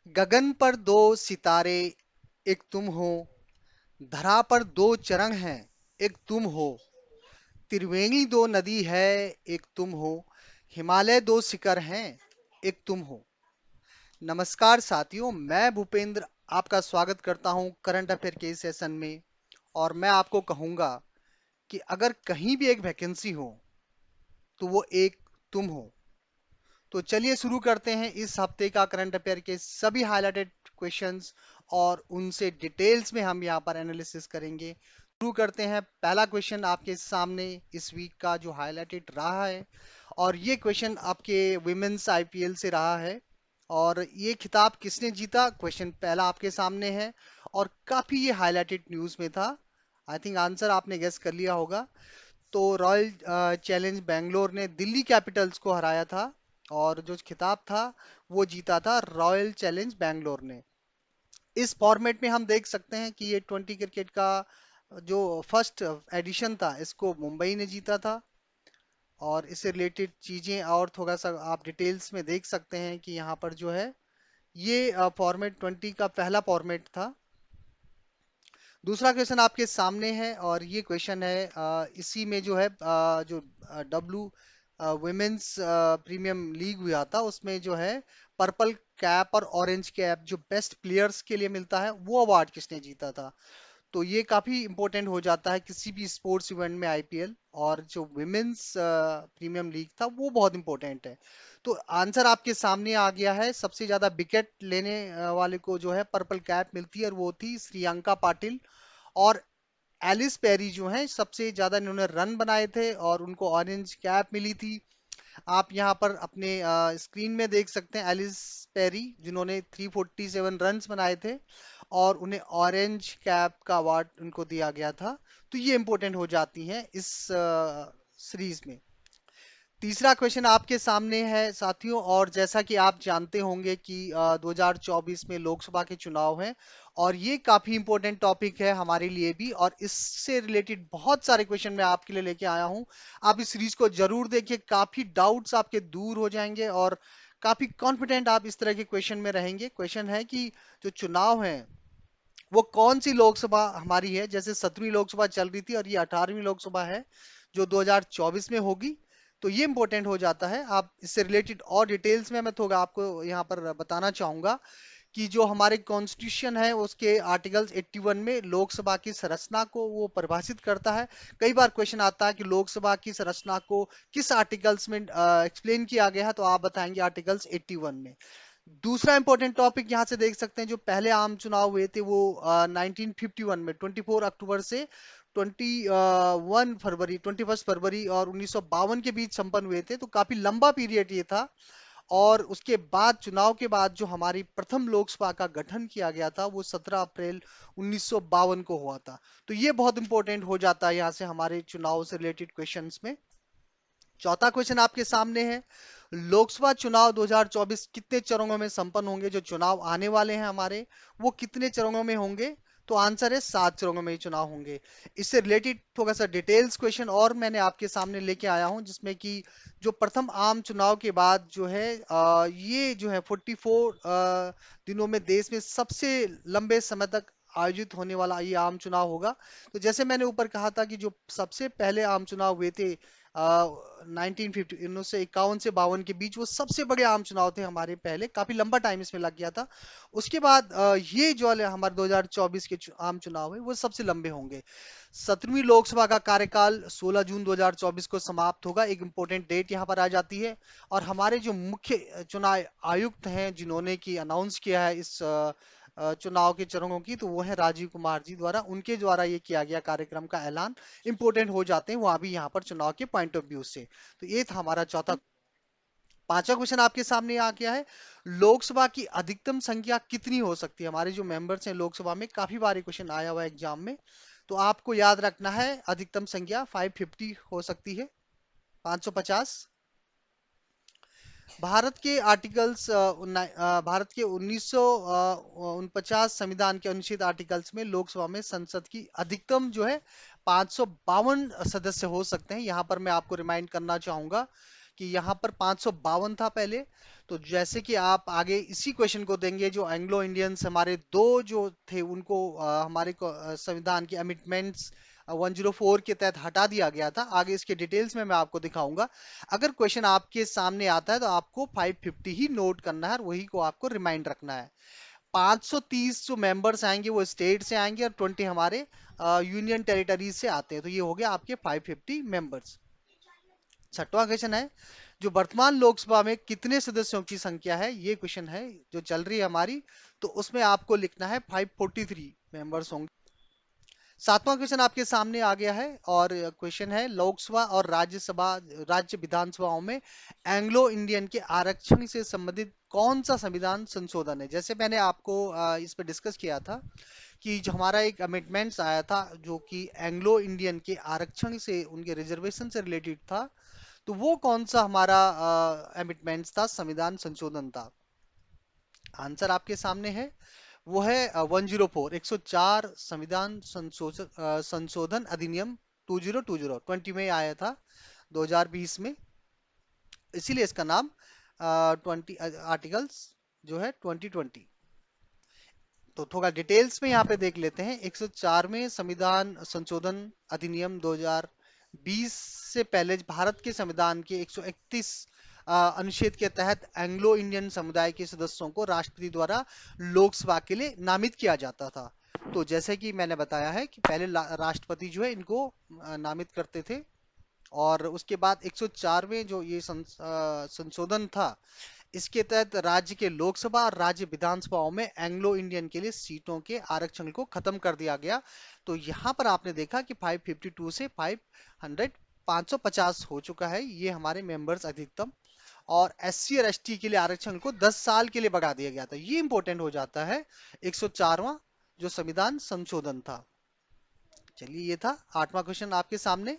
गगन पर दो सितारे एक तुम हो। धरा पर दो चरण हैं एक तुम हो। त्रिवेणी दो नदी है एक तुम हो। हिमालय दो शिखर हैं एक तुम हो। नमस्कार साथियों, मैं भूपेंद्र आपका स्वागत करता हूं करंट अफेयर के इस सेशन में। और मैं आपको कहूंगा कि अगर कहीं भी एक वैकेंसी हो तो वो एक तुम हो। तो चलिए शुरू करते हैं इस हफ्ते का करंट अफेयर के सभी हाईलाइटेड क्वेश्चंस और उनसे डिटेल्स में हम यहाँ पर एनालिसिस करेंगे। शुरू करते हैं। पहला क्वेश्चन आपके सामने इस वीक का जो हाईलाइटेड रहा है, और ये क्वेश्चन आपके विमेंस आईपीएल से रहा है। और ये खिताब किसने जीता, क्वेश्चन पहला आपके सामने है। और काफी ये हाईलाइटेड न्यूज में था। आई थिंक आंसर आपने गेस कर लिया होगा। तो रॉयल चैलेंज बैंगलोर ने दिल्ली कैपिटल्स को हराया था, और जो खिताब था वो जीता था रॉयल चैलेंज बैंगलोर ने। इस फॉर्मेट में हम देख सकते हैं कि ये 20 क्रिकेट का जो फर्स्ट एडिशन था इसको मुंबई ने जीता था। और इससे रिलेटेड चीजें और थोड़ा सा आप डिटेल्स में देख सकते हैं कि यहाँ पर जो है ये फॉर्मेट 20 का पहला फॉर्मेट था। दूसरा क्वेश्चन आपके सामने है, और ये क्वेश्चन है इसी में जो है जो डब्ल्यू वुमेन्स प्रीमियम लीग हुआ था उसमें जो है पर्पल कैप और ऑरेंज कैप जो बेस्ट प्लेयर्स के लिए मिलता है वो अवार्ड किसने जीता था। तो ये काफी इंपॉर्टेंट हो जाता है किसी भी स्पोर्ट्स इवेंट में आईपीएल। और जो विमेन्स प्रीमियम लीग था वो बहुत इंपॉर्टेंट है। तो आंसर आपके सामने आ गया है। सबसे ज्यादा विकेट लेने वाले को जो है पर्पल कैप मिलती है, और वो थी श्रियंका पाटिल। और एलिस पेरी जो हैं सबसे ज्यादा इन्होंने रन बनाए थे और उनको ऑरेंज कैप मिली थी। आप यहाँ पर अपने स्क्रीन में देख सकते हैं एलिस पेरी जिन्होंने 347 रन्स बनाए थे, और उन्हें ऑरेंज कैप का अवार्ड उनको दिया गया था। तो ये इंपॉर्टेंट हो जाती हैं इस सीरीज में। तीसरा क्वेश्चन आपके सामने है साथियों, और जैसा कि आप जानते होंगे कि 2024 में लोकसभा के चुनाव हैं, और ये काफी इंपॉर्टेंट टॉपिक है हमारे लिए भी। और इससे रिलेटेड बहुत सारे क्वेश्चन मैं आपके लिए लेके आया हूं। आप इस सीरीज को जरूर देखिए, काफी डाउट्स आपके दूर हो जाएंगे और काफी कॉन्फिडेंट आप इस तरह के क्वेश्चन में रहेंगे। क्वेश्चन है कि जो चुनाव है वो कौन सी लोकसभा हमारी है। जैसे 17वीं लोकसभा चल रही थी और ये 18वीं लोकसभा है जो 2024 में होगी। तो ये इंपॉर्टेंट हो जाता है। आप इससे रिलेटेड और डिटेल्स में मैं थोड़ा आपको यहाँ पर बताना चाहूंगा कि जो हमारे कॉन्स्टिट्यूशन है उसके आर्टिकल्स 81 में लोकसभा की संरचना को वो परिभाषित करता है। कई बार क्वेश्चन आता है कि लोकसभा की संरचना को किस आर्टिकल्स में एक्सप्लेन किया गया है, तो आप बताएंगे आर्टिकल्स 81 में। दूसरा इंपॉर्टेंट टॉपिक यहाँ से देख सकते हैं, जो पहले आम चुनाव हुए थे वो 1951 में 24 अक्टूबर से 21 फरवरी और 1952 के बीच संपन्न हुए थे। तो काफी लंबा पीरियड ये था। और उसके बाद चुनाव के बाद जो हमारी प्रथम लोकसभा का गठन किया गया था वो 17 अप्रैल 1952 को हुआ था। तो ये बहुत इंपॉर्टेंट हो जाता है यहाँ से हमारे चुनाव से रिलेटेड क्वेश्चंस में। चौथा क्वेश्चन आपके सामने है, लोकसभा चुनाव 2024 कितने चरणों में संपन्न होंगे। जो चुनाव आने वाले हैं हमारे वो कितने चरणों में होंगे, तो आंसर है 7 चरणों में ही चुनाव होंगे। इससे रिलेटेड थोड़ा सा डिटेल्स क्वेश्चन और मैंने आपके सामने लेके आया हूं, जिसमें कि जो प्रथम आम चुनाव के बाद जो है ये जो है 44 दिनों में देश में सबसे लंबे समय तक आयोजित होने वाला ये आम चुनाव होगा। तो जैसे मैंने ऊपर कहा था कि जो सबसे पहले आम चुनाव हुए थे 1950 1951 से 52 के बीच, वो सबसे बड़े आम चुनाव थे हमारे पहले। काफी लंबा टाइम इसमें लग गया था। उसके बाद ये जो हमारे 2024 के आम चुनाव है वो सबसे लंबे होंगे। 17वीं लोकसभा का कार्यकाल 16 जून 2024 को समाप्त होगा। एक इंपॉर्टेंट डेट यहाँ पर आ जाती है। और हमारे जो मुख्य चुनाव आयुक्त हैं जिन्होंने की अनाउंस किया है इस चुनाव के चरणों की, तो वो है राजीव कुमार जी द्वारा। उनके द्वारा ये किया गया कार्यक्रम का ऐलान। इंपॉर्टेंट हो जाते हैं वहां भी यहाँ पर चुनाव के पॉइंट ऑफ व्यू से। तो ये था हमारा चौथा। पांचवा क्वेश्चन आपके सामने आ गया है, लोकसभा की अधिकतम संख्या कितनी हो सकती है। हमारे जो मेंबर्स हैं लोकसभा में, काफी बार क्वेश्चन आया हुआ है एग्जाम में। तो आपको याद रखना है अधिकतम संख्या 550 हो सकती है, 550। भारत के आर्टिकल्स भारत के 1949 संविधान के अनुच्छेद आर्टिकल्स में लोकसभा में संसद की अधिकतम जो है 552 सदस्य हो सकते हैं। यहाँ पर मैं आपको रिमाइंड करना चाहूंगा कि यहाँ पर 552 था पहले। तो जैसे कि आप आगे इसी क्वेश्चन को देंगे, जो एंग्लो इंडियंस हमारे दो जो थे उनको हमारे संविधान के अमेंडमेंट्स 104 के तहत हटा दिया गया था। आगे इसके डिटेल्स में मैं आपको दिखाऊंगा। अगर क्वेश्चन आपके सामने आता है तो आपको 550 ही नोट करना है और वही को आपको रिमाइंड रखना है। 530 जो मेंबर्स आएंगे वो स्टेट से आएंगे और 20 हमारे यूनियन टेरिटरीज से आते हैं। तो ये हो गया आपके 550 मेंबर्स। छठवां क्वेश्चन है, जो वर्तमान लोकसभा में कितने सदस्यों की संख्या है, ये क्वेश्चन है जो चल रही है हमारी। तो उसमें आपको लिखना है 543 मेंबर्स होंगे। सातवां क्वेश्चन आपके सामने आ गया है और क्वेश्चन है, लोकसभा और राज्यसभा राज्य विधानसभाओं में एंग्लो इंडियन के आरक्षण से संबंधित कौन सा संविधान संशोधन है। जैसे मैंने आपको इस पर डिस्कस किया था कि जो हमारा एक अमेंडमेंट्स आया था जो कि एंग्लो इंडियन के आरक्षण से, उनके रिजर्वेशन से रिलेटेड था, तो वो कौन सा हमारा अमेंडमेंट्स था, संविधान संशोधन था। आंसर आपके सामने है, वो है 104 104 संविधान संशोधन अधिनियम 2020 में आया था 2020 में। इसीलिए इसका नाम 20 आर्टिकल्स जो है 2020। तो थोड़ा डिटेल्स में यहाँ पे देख लेते हैं। 104 में संविधान संशोधन अधिनियम 2020 से पहले भारत के संविधान के 131 अनुच्छेद के तहत एंग्लो इंडियन समुदाय के सदस्यों को राष्ट्रपति द्वारा लोकसभा के लिए नामित किया जाता था। तो जैसे कि मैंने बताया है कि पहले राष्ट्रपति जो है इनको नामित करते थे, और उसके बाद 104वें जो ये संशोधन था, इसके तहत राज्य के लोकसभा और राज्य विधानसभाओं में एंग्लो इंडियन के लिए सीटों के आरक्षण को खत्म कर दिया गया। तो यहाँ पर आपने देखा कि 552 से 550 हो चुका है ये हमारे मेंबर्स अधिकतम। और एससी और एसटी के लिए आरक्षण को 10 साल के लिए बढ़ा दिया गया था। ये इंपॉर्टेंट हो जाता है 104वां जो संविधान संशोधन था। चलिए, ये था 8वां क्वेश्चन आपके सामने।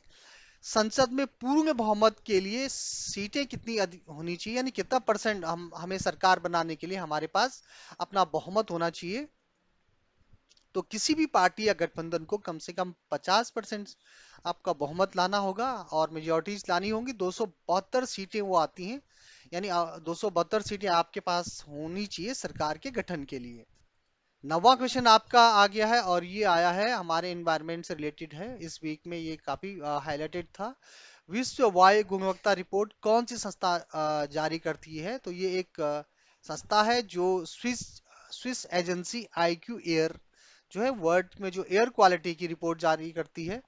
संसद में पूर्ण बहुमत के लिए सीटें कितनी होनी चाहिए, यानी कितना परसेंट हमें सरकार बनाने के लिए हमारे पास अपना बहुमत होना चाहिए। तो किसी भी पार्टी या गठबंधन को कम से कम 50% आपका बहुमत लाना होगा और मेजोरिटीज लानी होंगी। 272 सीटें वो आती हैं, यानी 272 सीटें आपके पास होनी चाहिए सरकार के गठन के लिए। 9वां क्वेश्चन आपका आ गया है और ये आया है हमारे एनवायरनमेंट से रिलेटेड है। इस वीक में ये काफी हाईलाइटेड था। विश्व वायु गुणवत्ता रिपोर्ट कौन सी संस्था जारी करती है। तो ये एक संस्था है जो Swiss Swiss agency IQ air जो है, वर्ल्ड में जो एयर क्वालिटी की रिपोर्ट जारी करती है।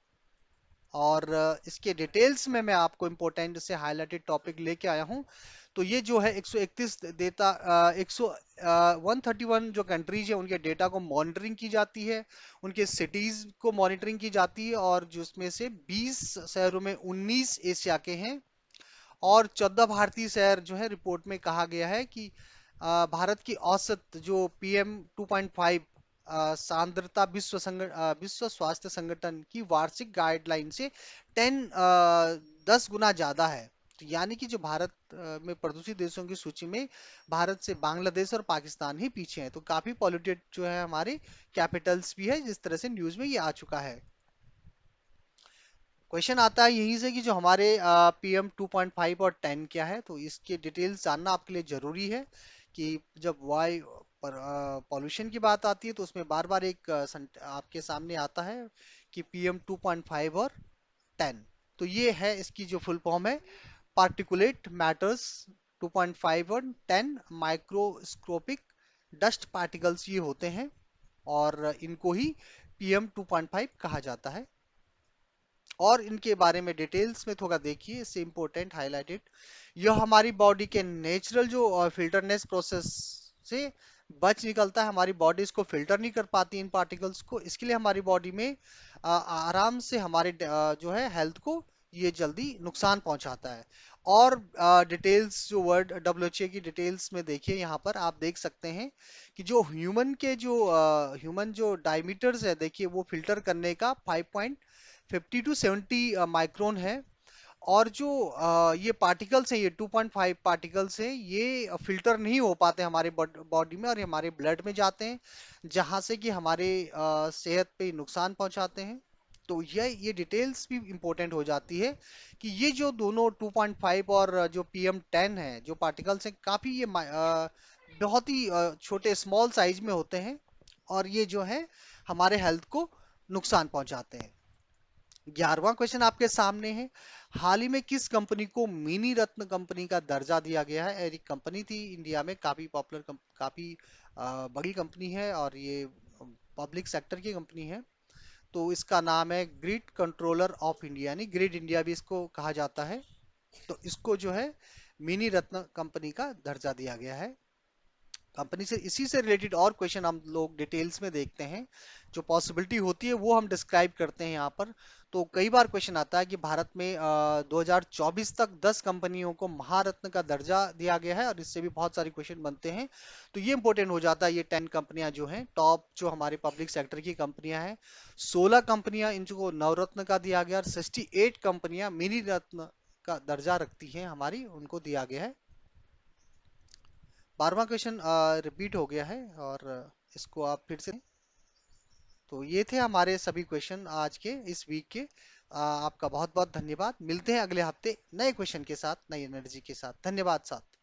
और इसके डिटेल्स में मैं आपको इम्पोर्टेंट से हाईलाइटेड टॉपिक लेके आया हूँ। तो ये जो है 131 डेटा 131 जो कंट्रीज है उनके डेटा को मॉनिटरिंग की जाती है, उनके सिटीज को मॉनिटरिंग की जाती है, और जिसमें से 20 शहरों में 19 एशिया के हैं और 14 भारतीय शहर जो है। रिपोर्ट में कहा गया है कि भारत की औसत जो पीएम 2.5 सांद्रता विश्व स्वास्थ्य संगठन की वार्षिक गाइडलाइन से 10 गुना ज्यादा है। तो यानी कि जो भारत में प्रदूषित देशों की सूची में भारत से बांग्लादेश और पाकिस्तान ही पीछे हैं। तो काफी पॉल्यूटेड जो है हमारे कैपिटल्स भी है, जिस तरह से न्यूज में ये आ चुका है। क्वेश्चन आता है यहीं से कि जो हमारे पीएम 2.5 और 10 क्या है। तो इसके डिटेल्स जानना आपके लिए जरूरी है कि जब वायु पॉल्यूशन की बात आती है तो उसमें बार बार एक आपके सामने आता है कि पीएम 2.5 और 10। तो ये है इसकी जो फुल फॉर्म है, पार्टिकुलेट मैटर्स 2.5 और 10 माइक्रोस्कोपिक डस्ट पार्टिकल्स ये होते हैं, और इनको ही पीएम 2.5 कहा जाता है। और इनके बारे में डिटेल्स में थोड़ा देखिए, इससे इंपॉर्टेंट हाईलाइटेड, यह हमारी बॉडी के नेचुरल जो फिल्टरनेस प्रोसेस से बच निकलता है। हमारी बॉडी इसको फिल्टर नहीं कर पाती इन पार्टिकल्स को, इसके लिए हमारी बॉडी में आराम से हमारे जो है हेल्थ को ये जल्दी नुकसान पहुंचाता है। और डिटेल्स जो वर्ड डब्ल्यूएचए की डिटेल्स में देखिए, यहाँ पर आप देख सकते हैं कि जो ह्यूमन जो डायमीटर्स है, देखिए वो फिल्टर करने का 5.50 टू 70 माइक्रोन है। और जो ये पार्टिकल्स हैं, ये 2.5 पार्टिकल्स हैं, ये फिल्टर नहीं हो पाते हमारे बॉडी में और ये हमारे ब्लड में जाते हैं, जहां से कि हमारे सेहत पे नुकसान पहुंचाते हैं। तो ये डिटेल्स भी इंपॉर्टेंट हो जाती है कि ये जो दोनों 2.5 और जो PM10 है, जो पार्टिकल्स हैं, काफी बहुत ही छोटे स्मॉल साइज में होते हैं, और ये जो है हमारे हेल्थ को नुकसान पहुंचाते हैं। 11वां क्वेश्चन आपके सामने है। हाल ही में किस कंपनी को मिनी रत्न कंपनी का दर्जा दिया गया है? एक कंपनी थी इंडिया में, काफी पॉपुलर, काफी बड़ी कंपनी है, और ये पब्लिक सेक्टर की कंपनी है। तो इसका नाम है ग्रिड कंट्रोलर ऑफ इंडिया, यानी ग्रिड इंडिया भी इसको कहा जाता है। तो इसको जो है मिनी रत्न कंपनी का दर्जा दिया गया है। कंपनी से इसी से रिलेटेड और क्वेश्चन हम लोग डिटेल्स में देखते हैं। जो पॉसिबिलिटी होती है वो हम डिस्क्राइब करते हैं यहाँ पर। तो कई बार क्वेश्चन आता है कि भारत में 2024 तक 10 कंपनियों को महारत्न का दर्जा दिया गया है, और इससे भी बहुत सारे क्वेश्चन बनते हैं। तो ये इंपॉर्टेंट हो जाता है, ये 10 कंपनियां जो हैं टॉप, जो हमारे पब्लिक सेक्टर की कंपनियां हैं। 16 कंपनियां इनको नवरत्न का दिया गया, और 68 कंपनियां मिनी रत्न का दर्जा रखती हैं हमारी, उनको दिया गया है। 12वां क्वेश्चन रिपीट हो गया है, और इसको आप फिर से। तो ये थे हमारे सभी क्वेश्चन आज के, इस वीक के। आपका बहुत बहुत धन्यवाद। मिलते हैं अगले हफ्ते नए क्वेश्चन के साथ, नई एनर्जी के साथ। धन्यवाद साथ।